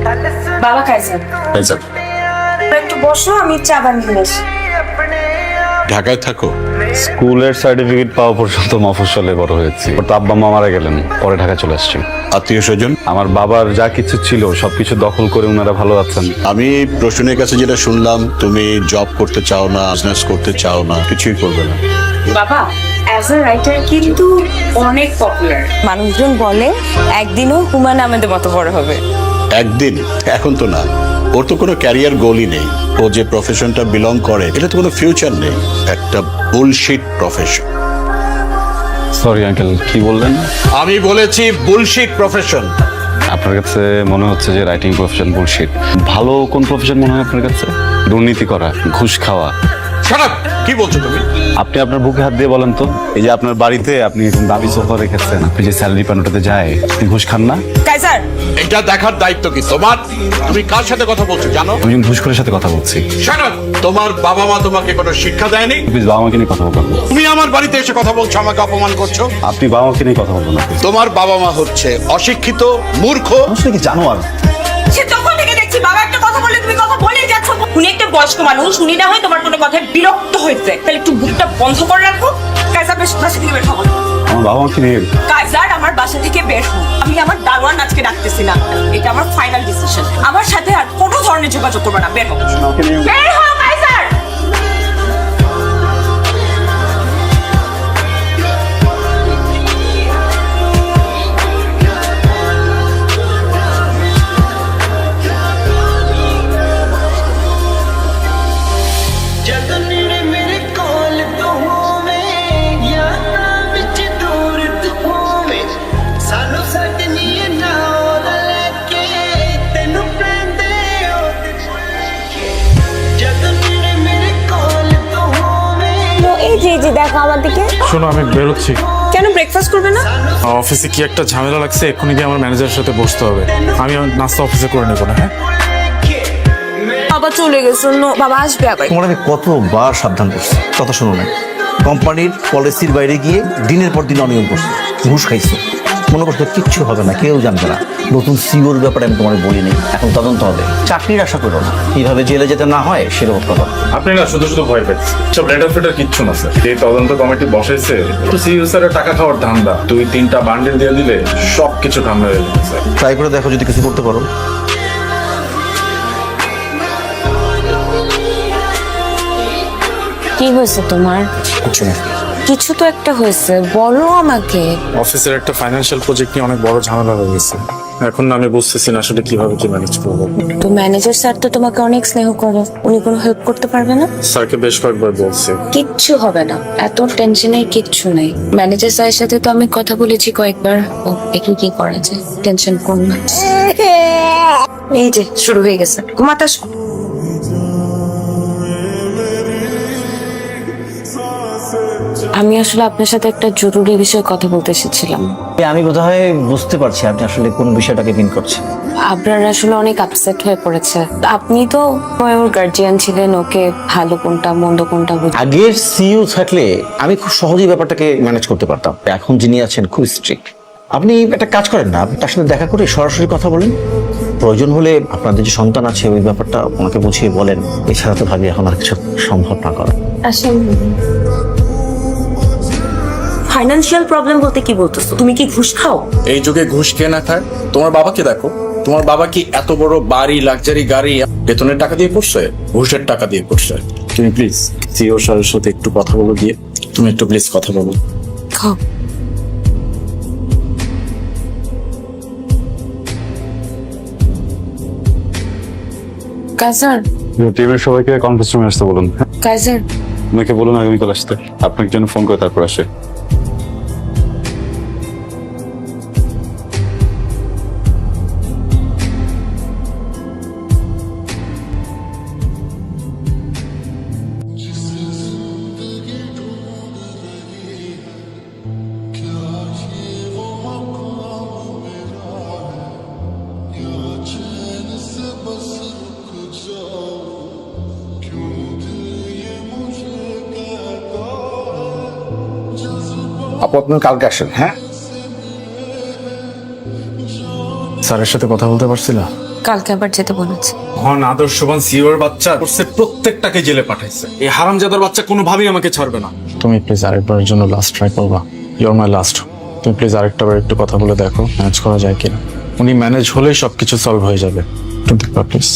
বাবা Kaiser, Kaiser, একটু বসো, আমি চা বানিয়ে নিয়ে আসি। ঢাকায় থাকো? স্কুলের সার্টিফিকেট পাওয়া পর্যন্ত মফস্বলে বড় হয়েছি। ওর তো আব্বা মা মারা গেলেন, পরে ঢাকা চলে আসছি। আত্মীয় স্বজন? আমার বাবার যা কিছু ছিল সবকিছু দখল করে ওনারা ভালো আছেন। আমি প্রশ্নের কাছে যেটা শুনলাম, তুমি জব করতে চাও না, বিজনেস করতে চাও না, কিছুই করবে না। বাবা অ্যাজ এ রাইটার কিন্তু অনেক পপুলার। মানুষজন বলে একদিনও হুমায়ুন আহমেদের মতো বড় হবে। একদিন? এখন তো না। ওর তো কোনো ক্যারিয়ার গোলই নেই। ও যে প্রফেশনটা বিলং করে এটা তো কোনো ফিউচার নেই, একটা বুলশিট প্রফেশন। সরি আঙ্কেল, কি বললেন? আমি বলেছি বুলশিট প্রফেশন। আপনার কাছে মনে হচ্ছে যে রাইটিং প্রফেশন বুলশিট। ভালো কোন প্রফেশন মনে হয় আপনার কাছে? দুর্নীতি করা, ঘুষ খাওয়া। Shut up! কি বলছো তুমি? আপনি আপনার বুকে হাত দিয়ে বলেন তো, এই যে আপনার বাড়িতে আপনি এরকম দামি সোফা রেখেছেন, আপনি যে স্যালারি পান ওটাতে যায়, আপনি ঘুষ খান না? কাইজার, এটা দেখার দায়িত্ব কি তোমার? তুমি কার সাথে কথা বলছো জানো? আমি একজন ঘুষখোরের সাথে কথা বলছি। Shut up! তোমার বাবা মা তোমাকে কোনো শিক্ষা দেয়নি? প্লিজ বাবা মাকে নিয়ে কথা বলবেন না। তুমি আমার বাড়িতে এসে কথা বলছো, আমাকে অপমান করছো। আপনি বাবা মাকে নিয়ে কথা বলবেন না। তোমার বাবা মা হচ্ছে অশিক্ষিত, মূর্খ। আসলে কি জানো আর সে তখন থেকে দেখছি বাবা একটা কথা বললে তুমি কথা বলেই যাচ্ছ। উনি একটা বয়স্ক মানুষ, উনি না হয় তোমার কোনো কথায় বিরক্ত হয়েছে, তাহলে একটু বুকটা বন্ধ করে রাখো। কাইজার, বেশ বাসা থেকে বের হও। আমার বাবা মাকে নিয়ে কাইজার, আমার বাসা থেকে বের হও। আমি আমার দারোয়ান আজকে ডাকতেছি না, এটা আমার ফাইনাল ডিসিশন। আমার সাথে আর কোনো ধরনের যোগাযোগ করবে না, বের হও। বের হও কাইজার। জি জি দেখো আমার দিকে। শোনো, আমি বেরোচ্ছি। কেন ব্রেকফাস্ট করবে না? অফিসে কি একটা ঝামেলা লাগছে, এক্ষুনি গিয়ে আমার ম্যানেজারের সাথে বসতে হবে। আমি আমার নাস্তা অফিসে করে নেবো না। হ্যাঁ, বাবা চলে গেছে, বাবা আসবে আবার। তোমার আমি কতবার সাবধান করছি, কথা শোনো না। কোম্পানির পলিসির বাইরে গিয়ে দিনের পর দিন অনিয়ম করছো, ঘুষ খাইছো। মনে করছো কিচ্ছু হবে না, কেউ জানবে না। নতুন সিওর ব্যাপারে আমি তোমার বলিনি, এখন তদন্ত হবে। চাকরির আশা করো না, কিভাবে জেলে যেতে না হয় সেরকম কথা। আপনি না শুধু শুধু ভয় পাচ্ছেন। সব লেটার ফেটার কিচ্ছু না স্যার। এই তদন্ত কমিটি বসাইছে তো সিইও স্যারের টাকা খাওয়ার ধান্দা। 2-3টা বান্ডিল দিয়ে দিলে সব কিছু ঠান্ডা হয়ে যাবে স্যার। ট্রাই করে দেখো যদি কিছু করতে পারো। কি হয়েছে তোমার? কিছু না। কিছু তো একটা হয়েছে, বলো আমাকে। অফিসের একটা ফাইন্যান্সিয়াল প্রজেক্ট নিয়ে অনেক বড় ঝামেলা হয়ে গেছে। এখন না আমি বুঝতেছি না আসলে কিভাবে কি ম্যানেজ করবো। তো ম্যানেজার স্যার তো তোমাকে অনেক স্নেহ করে, উনি কোনো হেল্প করতে পারবে না? স্যারকে বেশ কয়েকবার বলছে। কিচ্ছু হবে না, এত টেনশনের কিচ্ছু নেই। ম্যানেজার স্যারের সাথে তো আমি কথা বলেছি কয়েকবার, ও দেখি কি করা যায়। টেনশন করো না। এই যে শুরু হয়ে গেছে, ঘুমাতে আসো। আমি আসলে আপনার সাথে একটা জরুরি বিষয়ে কথা বলতে এসেছিলাম। আমি বোধহয় বুঝতে পারছি আপনি আসলে কোন বিষয়টাকে মিন করছেন। আপনার আসলে অনেক আপসেট হয়ে পড়েছে। আপনি তো ওর গার্জিয়ান ছিলেন, ওকে ভালো কোনটা মন্দ কোনটা আগের সিইও থাকলে আমি খুব সহজেই ব্যাপারটাকে ম্যানেজ করতে পারতাম। এখন যিনি আছেন খুব স্ট্রিক্ট। আপনি একটা কাজ করেন না, তার সাথে দেখা করে সরাসরি কথা বলেন। প্রয়োজন হলে আপনাদের যে সন্তান আছে ওই ব্যাপারটা ওনাকে বুঝিয়ে বলেন। এছাড়া তো ভাবি এখন আর কিছু সম্ভব না করা। আসলে ফাইনান্সিয়াল প্রবলেম বলতে কি বলতেছো? তুমি কি ঘুষ খাও? এই যুগে ঘুষ কে না খায়? তোমার বাবাকে দেখো, তোমার বাবা কি এত বড় বাড়ি, লাক্সারি গাড়ি বেতনের টাকা দিয়ে করছে? ঘুষের টাকা দিয়ে করছে। তুমি প্লিজ সিও স্যারের সাথে একটু কথা বলো গিয়ে। তুমি একটু প্লিজ কথা বলো। খাও। কাইজার, টিমের সবাইকে কনফারেন্স রুমে আসতে বলুন। কাইজার, ওনাকে বলুন আগামীকাল আসতে। আপনার জন্য ফোন করে তারপর আসে। আপু আপনি কালকে আসেন। হ্যাঁ, স্যারের সাথে কথা বলতে পারছি না। কালকে আবার যেতে বলেছে। মহান আদর্শবান সিওর বাচ্চা কোর্সের প্রত্যেকটাকে জেলে পাঠাইছে। এই হারামজাদার বাচ্চা কোনোভাবেই আমাকে ছাড়বে না। তুমি প্লিজ আরেকবারের জন্য লাস্ট ট্রাই করবা। Your my last. তুমি প্লিজ আরেকটা বার একটু কথা বলে দেখো ম্যানেজ করা যায় কিনা। উনি ম্যানেজ হলেই সবকিছু সলভ হয়ে যাবে। একটু দেখবা প্লিজ।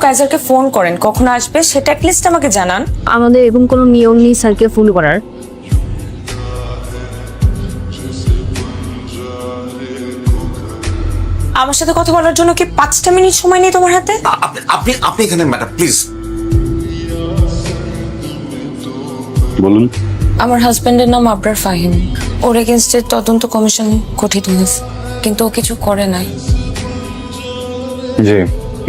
কাইজারকে ফোন করেন, কখন আসবে সেটা অ্যাটলিস্ট আমাকে জানান। আমাদের এবং কোনো নিয়ম নেই স্যারকে ফোন করার। আমার সাথে কথা বলার জন্য কি 5টা মিনিট সময় নেই তোমার হাতে? আপনি আপনি এখানে ম্যাডাম প্লিজ। বলুন। আমার হাজবেন্ডের নাম আবরার ফাহিম। ওর এগেনস্টে তদন্ত কমিশন গঠিত হয়েছে, কিন্তু ও কিছু করে নাই। জি,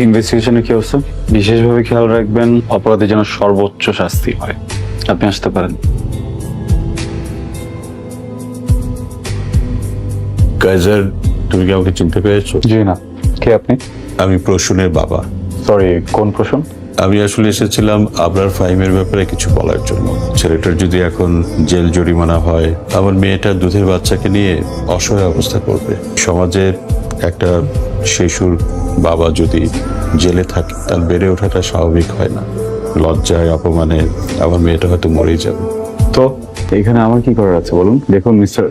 ইনভেস্টিগেশনে কি অবস্থা? বিশেষভাবে খেয়াল রাখবেন অপরাধী যেন সর্বোচ্চ শাস্তি হয়। আপনি আসতে পারেন। কাইজার, তুমি কি আমাকে চিনতে পেরেছো? জি না। কে আপনি? আমি প্রসূনের বাবা। সরি, কোন প্রশ্ন? আমি আসলে এসেছিলাম আবরার ফাহিমের ব্যাপারে কিছু বলার জন্য। ছেলেটার যদি এখন জেল জরিমানা হয়, আমার মেয়েটার দুধের বাচ্চাকে নিয়ে অসহায় অবস্থা করবে। সমাজের একটা শিশুর বাবা যদি জেলে থাকে, তার বেড়ে ওঠাটা স্বাভাবিক হয় না। লজ্জায় অপমানে আমার মেয়েটা হয়তো মরেই যাবে। তো এখানে আমার কি করার আছে বলুন? দেখুন মিস্টার,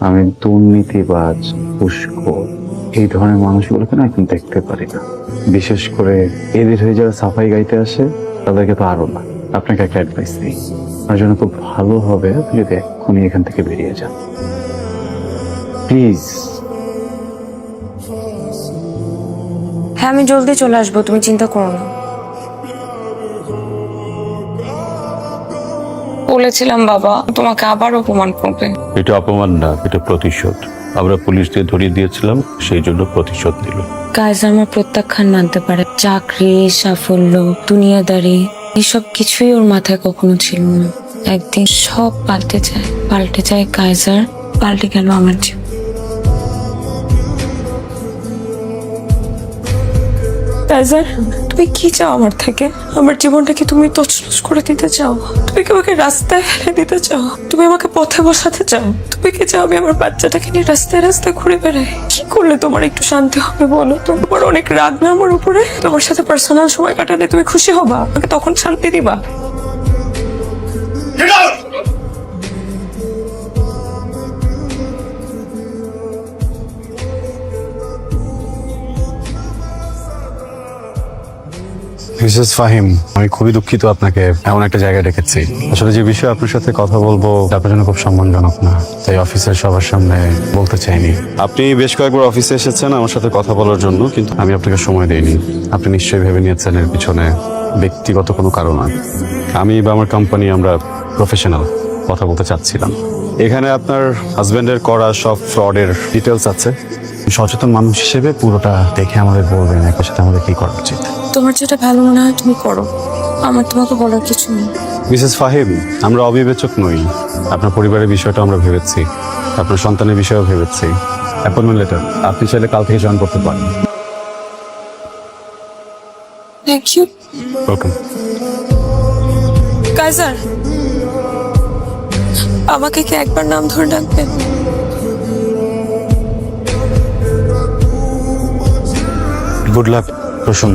আমি দুর্নীতিবাজ, ঘুষখোর এই ধরনের মানুষগুলোকে না এখন দেখতে পারি না। বিশেষ করে এদের হয়ে যারা সাফাই গাইতে আসে তাদেরকে তো আরো না। আপনাকে একটা অ্যাডভাইস দিই, আপনার জন্য খুব ভালো হবে আপনি যদি এক্ষুনি এখান থেকে বেরিয়ে যান প্লিজ। হ্যাঁ, আমি জলদি চলে আসবো, তুমি চিন্তা করো না। বলেছিলাম বাবা তোমাকে আবার অপমান করবে। এটা অপমান না, এটা প্রতিশোধ। আমরা পুলিশ দিয়ে ধরিয়ে দিয়েছিলাম, সেই জন্য প্রতিশোধ নিল। কাইজার আমার প্রত্যাখ্যান মানতে পারে, চাকরি, সাফল্য, দুনিয়াদারি এসব কিছুই ওর মাথায় কখনো ছিল না। একদিন সব পাল্টে যায় কাইজার, পাল্টে গেল আমার জীবন। কাইজার, তুমি কি চাও আমার থেকে? আমার জীবনটা কি তুমি তছনছ করে দিতে চাও? তুমি কি আমাকে রাস্তায় ফেলে দিতে চাও? তুমি আমাকে পথে বসাতে চাও? তুমি কি চাও আমি আমার বাচ্চাটাকে নিয়ে রাস্তায় রাস্তায় ঘুরে বেড়াই? কি করলে তোমার একটু শান্তি হবে বলো? তোমার অনেক রাগ না আমার উপরে? তোমার সাথে পার্সোনাল সময় কাটালে তুমি খুশি হবা? আমাকে তখন শান্তি দিবা? মিসেস ফাহিম, আমি খুবই দুঃখিত আপনাকে এমন একটা জায়গায় রেখেছি। আসলে যে বিষয়ে আপনার সাথে কথা বলবো আপনার জন্য খুব সম্মানজনক না, তাই অফিসের সবার সামনে বলতে চাইনি। আপনি বেশ কয়েকবার অফিসে এসেছেন আমার সাথে কথা বলার জন্য, কিন্তু আমি আপনাকে সময় দেইনি। আপনি নিশ্চয়ই ভেবে নিয়েছেন এর পিছনে ব্যক্তিগত কোনো কারণ আছে। আমি বা আমার কোম্পানি আমরা প্রফেশনাল কথা বলতে চাচ্ছিলাম। এখানে আপনার হাজবেন্ডের করা সব ফ্রডের ডিটেলস আছে। সচেতন মানুষ হিসেবে পুরোটা দেখে আমাদের বলবেন একই সাথে আমাদের কি করা উচিত। তোমার যেটা ভালো মনে হয় তুমি করো, আমার তোমাকে বলার কিছু নেই। মিসেস ফাহিম, আমরা অবিবেচক নই। আপনার পরিবারের বিষয়টা আমরা ভেবেছি, আপনার সন্তানের বিষয়েও ভেবেছি। অ্যাপয়েন্টমেন্ট লেটার আপনি চাইলে কাল থেকে জয়েন করতে পারেন। Thank you. ওয়েলকাম। কাইজার, আমাকে কি একবার নাম ধরে ডাকবেন? Good luck Prasun.